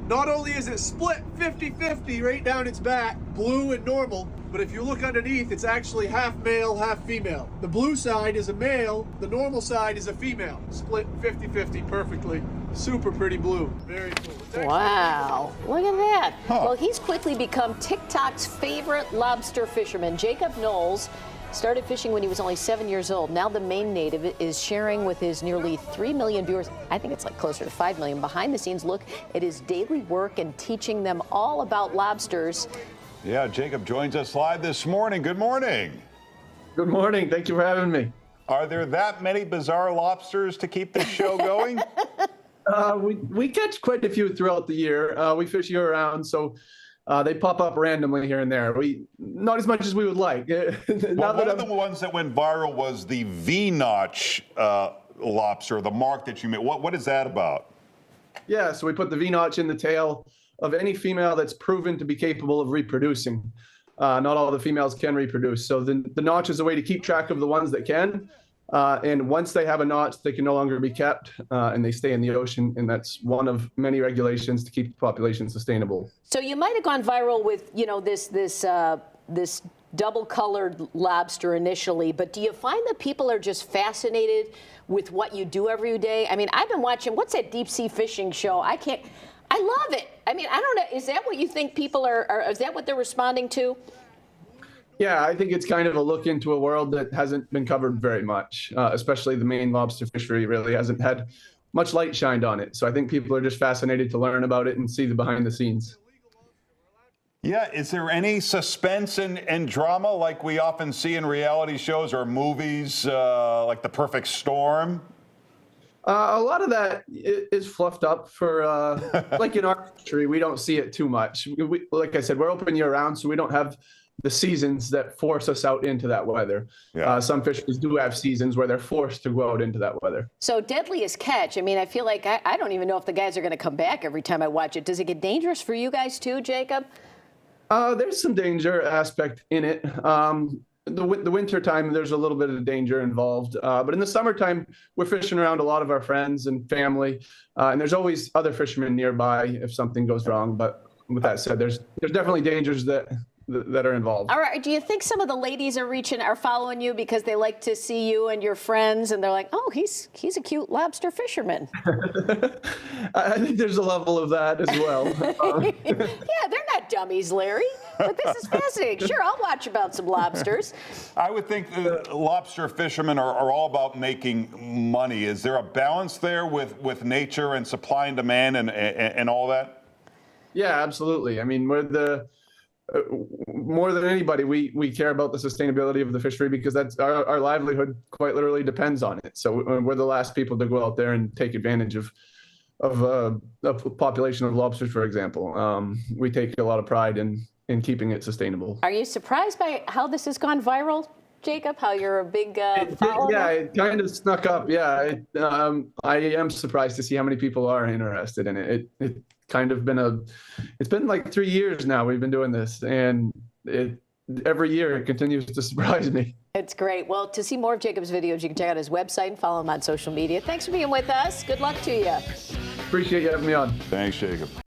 Not only is it split 50-50 right down its back, blue and normal, but if you look underneath, it's actually half male, half female. The blue side is a male, the normal side is a female. Split 50-50 perfectly. Super pretty blue. Very cool. Wow, look at that. Well, he's quickly become TikTok's favorite lobster fisherman. Jacob Knowles started fishing when he was only 7 years old. Now the Maine native is sharing with his nearly 3 million viewers, I think it's like closer to 5 million, behind the scenes look at his daily work and teaching them all about lobsters. Yeah, Jacob joins us live this morning. Good morning. Good morning. Thank you for having me. Are there that many bizarre lobsters to keep this show going? We catch quite a few throughout the year. We fish year round, so they pop up randomly here and there. Not as much as we would like. Well, one of the ones that went viral was the V-notch lobster, the mark that you made. What is that about? Yeah, so we put the V-notch in the tail of any female that's proven to be capable of reproducing. Not all the females can reproduce. So the notch is a way to keep track of the ones that can. And once they have a notch, they can no longer be kept, and they stay in the ocean. And that's one of many regulations to keep the population sustainable. So you might have gone viral with, you know, this double-colored lobster initially, but do you find that people are just fascinated with what you do every day? I mean, I've been watching, what's that deep sea fishing show? I love it. I mean, I don't know, is that what you think people is that what they're responding to? Yeah, I think it's kind of a look into a world that hasn't been covered very much, especially the Maine lobster fishery really hasn't had much light shined on it. So I think people are just fascinated to learn about it and see the behind the scenes. Yeah, is there any suspense and drama like we often see in reality shows or movies, like The Perfect Storm? A lot of that is fluffed up for, like in our country, we don't see it too much. Like I said, we're open year round, so we don't have the seasons that force us out into that weather. Yeah. Some fisheries do have seasons where they're forced to go out into that weather. So deadliest catch, I mean, I feel like I don't even know if the guys are going to come back every time I watch it. Does it get dangerous for you guys too, Jacob? There's some danger aspect in it. The winter time, there's a little bit of danger involved. But in the summertime, we're fishing around a lot of our friends and family. And there's always other fishermen nearby if something goes wrong. But with that said, there's definitely dangers that are involved. All right. Do you think some of the ladies are following you because they like to see you and your friends, and they're like, oh, he's a cute lobster fisherman? I think there's a level of that as well. Yeah, they're not dummies, Larry. But this is fascinating. Sure, I'll watch about some lobsters. I would think lobster fishermen are all about making money. Is there a balance there with nature and supply and demand and all that? Yeah, absolutely. I mean, more than anybody, we care about the sustainability of the fishery because that's our livelihood quite literally depends on it. So we're the last people to go out there and take advantage of a population of lobsters, for example. We take a lot of pride in keeping it sustainable. Are you surprised by how this has gone viral, Jacob? How you're a big follower? Yeah, it kind of snuck up. Yeah, I am surprised to see how many people are interested in it. It kind of it's been like 3 years now we've been doing this, and every year it continues to surprise me. It's great. Well, to see more of Jacob's videos, you can check out his website and follow him on social media. Thanks for being with us. Good luck to you. Appreciate you having me on. Thanks, Jacob.